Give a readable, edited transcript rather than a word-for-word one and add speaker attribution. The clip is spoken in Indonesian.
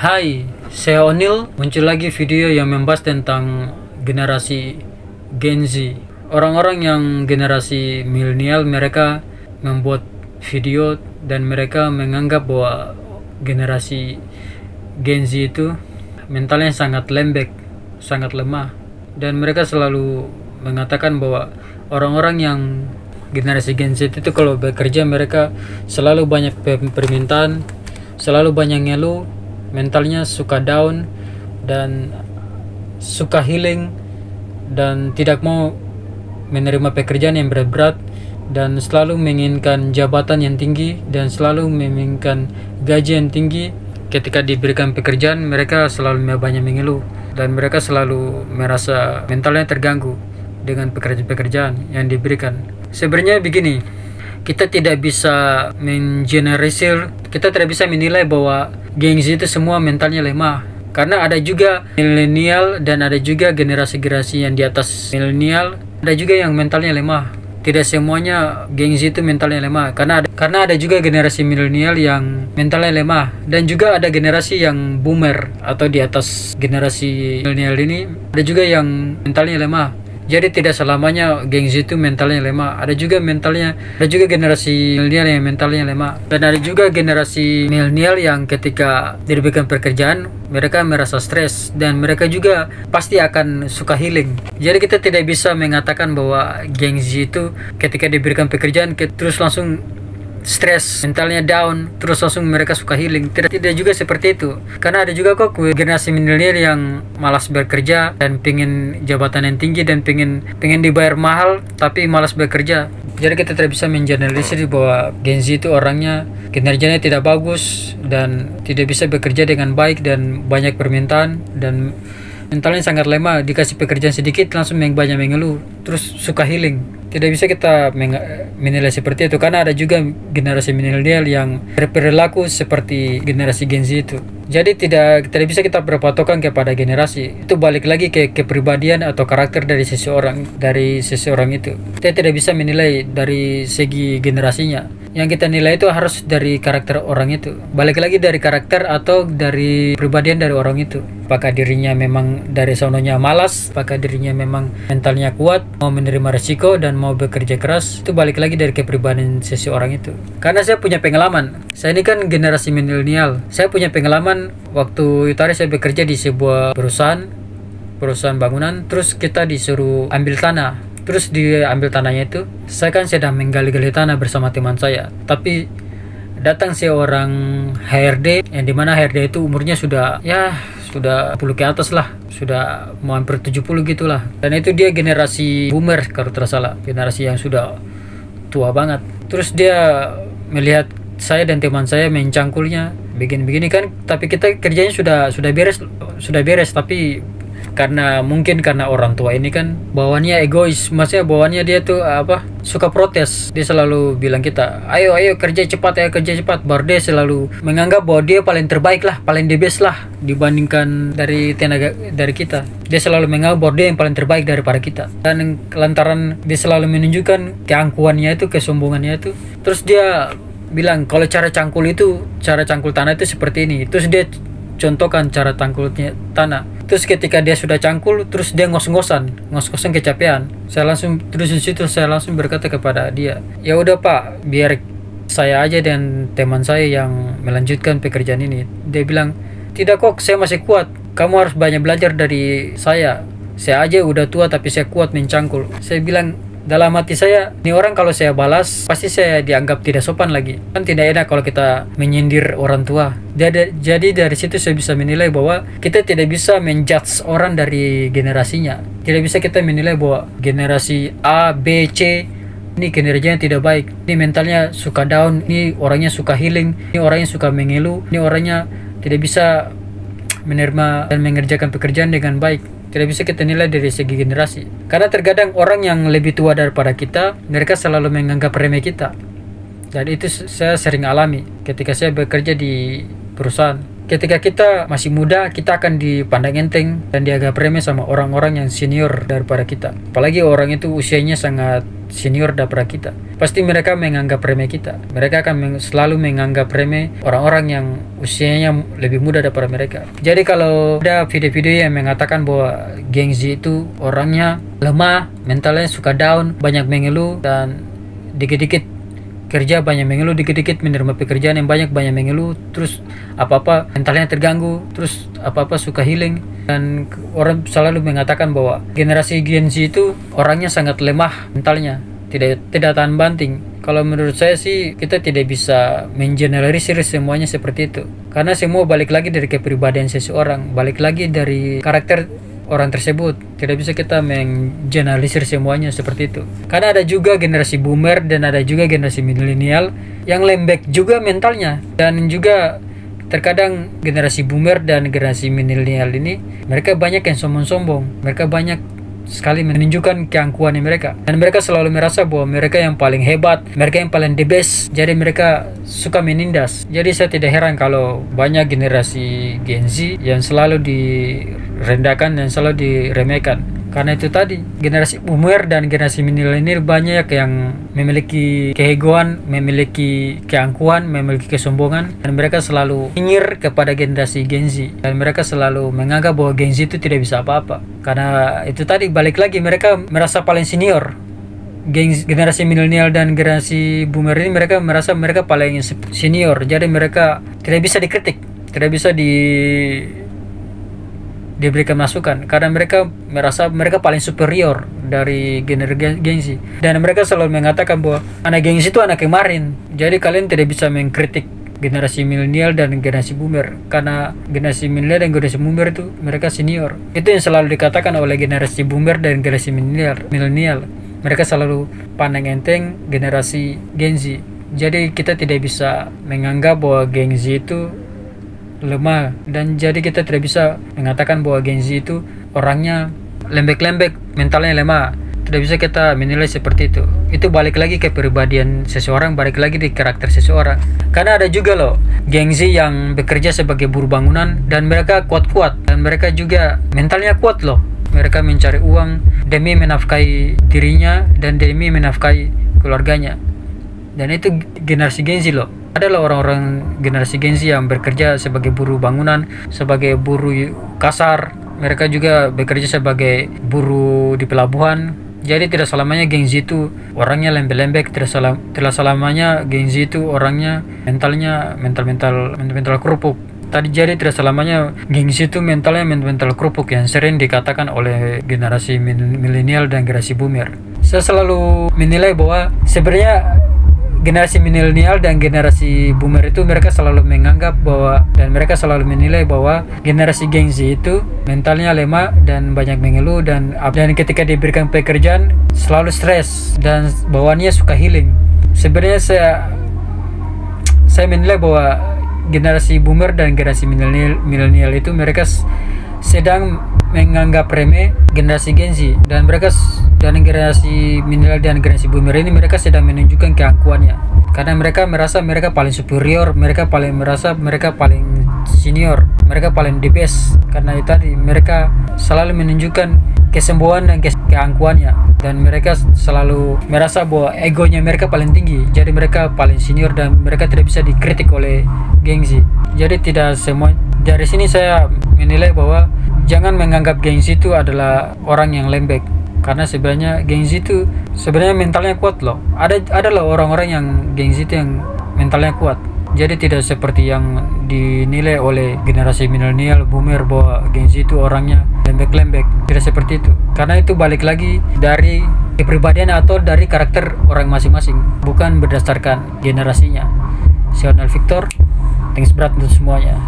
Speaker 1: Hai, saya Onil. Muncul lagi video yang membahas tentang generasi Gen Z. Orang-orang yang generasi milenial, mereka membuat video dan mereka menganggap bahwa generasi Gen Z itu mentalnya sangat lembek, sangat lemah. Dan mereka selalu mengatakan bahwa orang-orang yang generasi Gen Z itu kalau bekerja mereka selalu banyak permintaan, selalu banyak ngeluh, mentalnya suka down dan suka healing dan tidak mau menerima pekerjaan yang berat-berat dan selalu menginginkan jabatan yang tinggi dan selalu menginginkan gaji yang tinggi. Ketika diberikan pekerjaan mereka selalu banyak mengeluh dan mereka selalu merasa mentalnya terganggu dengan pekerjaan-pekerjaan yang diberikan. Sebenarnya begini, kita tidak bisa mengeneralisir, kita tidak bisa menilai bahwa Gen Z itu semua mentalnya lemah. Karena ada juga milenial dan ada juga generasi-generasi yang di atas milenial, ada juga yang mentalnya lemah. Tidak semuanya Gen Z itu mentalnya lemah. Karena ada juga generasi milenial yang mentalnya lemah dan juga ada generasi yang boomer atau di atas generasi milenial ini ada juga yang mentalnya lemah. Jadi tidak selamanya Gen Z itu mentalnya lemah. Ada juga generasi milenial yang mentalnya lemah. Dan ada juga generasi milenial yang ketika diberikan pekerjaan mereka merasa stres dan mereka juga pasti akan suka healing. Jadi kita tidak bisa mengatakan bahwa Gen Z itu ketika diberikan pekerjaan terus langsung stres, mentalnya down, terus langsung mereka suka healing. Tidak juga seperti itu. Karena ada juga kok generasi milenial yang malas bekerja dan pengen jabatan yang tinggi dan pengen dibayar mahal tapi malas bekerja. Jadi kita tidak bisa mengeneralisir bahwa Gen Z itu orangnya kinerjanya tidak bagus dan tidak bisa bekerja dengan baik dan banyak permintaan dan mentalnya sangat lemah. Dikasih pekerjaan sedikit langsung banyak mengeluh, terus suka healing. Tidak bisa kita menilai seperti itu karena ada juga generasi milenial yang berperilaku seperti generasi Gen Z itu. Jadi tidak bisa kita berpatokan kepada generasi. Itu balik lagi ke kepribadian atau karakter dari seseorang itu. Kita tidak bisa menilai dari segi generasinya. Yang kita nilai itu harus dari karakter orang itu. Balik lagi dari karakter atau dari kepribadian dari orang itu. Apakah dirinya memang dari sononya malas, apakah dirinya memang mentalnya kuat, mau menerima resiko dan mau bekerja keras. Itu balik lagi dari kepribadian seseorang itu. Karena saya punya pengalaman. Saya ini kan generasi milenial. Saya punya pengalaman waktu itu saya bekerja di sebuah perusahaan bangunan. Terus kita disuruh ambil tanah. Terus dia ambil tanahnya itu, saya kan sedang menggali-gali tanah bersama teman saya. Tapi datang seorang HRD, yang dimana HRD itu umurnya sudah 10 ke atas lah, sudah mau hampir 70 gitulah. Dan itu dia generasi boomer kalau tidak salah, generasi yang sudah tua banget. Terus dia melihat saya dan teman saya mencangkulnya begini-begini kan, tapi kita kerjanya sudah beres tapi karena orang tua ini kan bawaannya egois, maksudnya bawaannya dia tuh suka protes. Dia selalu bilang kita ayo kerja cepat, baru dia selalu menganggap bahwa dia paling terbaik lah, paling the best lah dibandingkan dari kita. Dia selalu menganggap bahwa dia yang paling terbaik daripada kita, dan lantaran dia selalu menunjukkan keangkuhannya itu, kesombongannya itu. Terus dia bilang kalau cara cangkul tanah itu seperti ini. Terus dia contohkan cara cangkulnya tanah. Terus ketika dia sudah cangkul, terus dia ngos-ngosan kecapean. Saya langsung berkata kepada dia, ya udah Pak, biar saya aja dan teman saya yang melanjutkan pekerjaan ini. Dia bilang, tidak kok, saya masih kuat. Kamu harus banyak belajar dari saya. Saya aja udah tua tapi saya kuat mencangkul. Saya bilang dalam hati saya, ini orang kalau saya balas pasti saya dianggap tidak sopan lagi. Kan tidak enak kalau kita menyindir orang tua. Jadi dari situ saya bisa menilai bahwa kita tidak bisa menjudge orang dari generasinya. Tidak bisa kita menilai bahwa generasi A, B, C ini kinerjanya tidak baik, ini mentalnya suka down, ini orangnya suka healing, ini orangnya suka mengeluh, ini orangnya tidak bisa menerima dan mengerjakan pekerjaan dengan baik. Tidak bisa kita nilai dari segi generasi. Karena terkadang orang yang lebih tua daripada kita, mereka selalu menganggap remeh kita. Dan itu saya sering alami ketika saya bekerja di perusahaan. ketika kita masih muda, kita akan dipandang enteng dan dianggap remeh sama orang-orang yang senior daripada kita. Apalagi orang itu usianya sangat senior daripada kita. Pasti mereka menganggap remeh kita. Mereka akan selalu menganggap remeh orang-orang yang usianya lebih muda daripada mereka. Jadi kalau ada video-video yang mengatakan bahwa Gen Z itu orangnya lemah, mentalnya suka down, banyak mengeluh, dan dikit-dikit kerja banyak mengeluh, dikit-dikit menerima pekerjaan yang banyak mengeluh, terus apa-apa mentalnya terganggu, terus apa-apa suka healing, dan orang selalu mengatakan bahwa generasi Gen Z itu orangnya sangat lemah mentalnya, tidak tahan banting. Kalau menurut saya sih, kita tidak bisa mengeneralisir semuanya seperti itu, karena semua balik lagi dari kepribadian seseorang, balik lagi dari karakter orang tersebut. Tidak bisa kita menggeneralisir semuanya seperti itu, karena ada juga generasi boomer dan ada juga generasi milenial yang lembek juga mentalnya. Dan juga terkadang generasi boomer dan generasi milenial ini, mereka banyak yang sombong-sombong, mereka banyak sekali menunjukkan keangkuhan mereka, dan mereka selalu merasa bahwa mereka yang paling hebat, mereka yang paling the best. Jadi mereka suka menindas. Jadi saya tidak heran kalau banyak generasi Gen Z yang selalu direndahkan dan selalu diremehkan. Karena itu tadi, generasi boomer dan generasi milenial banyak yang memiliki keegoan, memiliki keangkuhan, memiliki kesombongan, dan mereka selalu nyinyir kepada generasi Gen Z, dan mereka selalu menganggap bahwa Gen Z itu tidak bisa apa-apa. Karena itu tadi, balik lagi, mereka merasa paling senior. Generasi milenial dan generasi boomer ini mereka merasa mereka paling senior, jadi mereka tidak bisa dikritik, tidak bisa diberikan masukan, karena mereka merasa mereka paling superior dari generasi Gen Z. Dan mereka selalu mengatakan bahwa anak Gen Z itu anak kemarin, jadi kalian tidak bisa mengkritik generasi milenial dan generasi boomer, karena generasi milenial dan generasi boomer itu mereka senior. Itu yang selalu dikatakan oleh generasi boomer dan generasi milenial. Mereka selalu pandang enteng generasi Gen Z. Jadi kita tidak bisa menganggap bahwa Gen Z itu lemah, dan jadi kita tidak bisa mengatakan bahwa Gen Z itu orangnya lembek-lembek, mentalnya lemah. Tidak bisa kita menilai seperti itu. Itu balik lagi ke kepribadian seseorang, balik lagi di karakter seseorang. Karena ada juga loh Gen Z yang bekerja sebagai buruh bangunan dan mereka kuat-kuat, dan mereka juga mentalnya kuat loh. Mereka mencari uang demi menafkahi dirinya dan demi menafkahi keluarganya. Dan itu generasi Gen Z loh. Adalah orang-orang generasi Gen Z yang bekerja sebagai buruh bangunan, sebagai buruh kasar. Mereka juga bekerja sebagai buruh di pelabuhan. Jadi tidak selamanya Gen Z itu orangnya lembek-lembek, tidak selamanya Gen Z itu orangnya mental kerupuk. Jadi tidak selamanya Gen Z itu mental kerupuk yang sering dikatakan oleh generasi milenial dan generasi boomer. Saya selalu menilai bahwa sebenarnya generasi milenial dan generasi boomer itu mereka selalu menganggap bahwa, dan mereka selalu menilai bahwa generasi Gen Z itu mentalnya lemah dan banyak mengeluh, dan ketika diberikan pekerjaan selalu stres dan bawaannya suka healing. Sebenarnya saya menilai bahwa generasi boomer dan generasi milenial itu mereka sedang menganggap remeh generasi Gen Z, dan generasi milenial dan generasi boomer ini mereka sedang menunjukkan keangkuhannya, karena mereka merasa mereka paling superior, mereka merasa mereka paling senior, mereka paling the best. Karena itu tadi, mereka selalu menunjukkan kesembuhan dan keangkuhannya, dan mereka selalu merasa bahwa egonya mereka paling tinggi, jadi mereka paling senior dan mereka tidak bisa dikritik oleh Gen Z. Jadi tidak semua. Dari sini saya menilai bahwa jangan menganggap Gen Z itu adalah orang yang lembek, karena sebenarnya Gen Z itu sebenarnya mentalnya kuat loh. Adalah orang-orang yang Gen Z itu yang mentalnya kuat. Jadi tidak seperti yang dinilai oleh generasi milenial boomer bahwa Gen Z itu orangnya lembek-lembek. Tidak seperti itu, karena itu balik lagi dari kepribadian atau dari karakter orang masing-masing, bukan berdasarkan generasinya. Saya Victor, thanks berat untuk semuanya.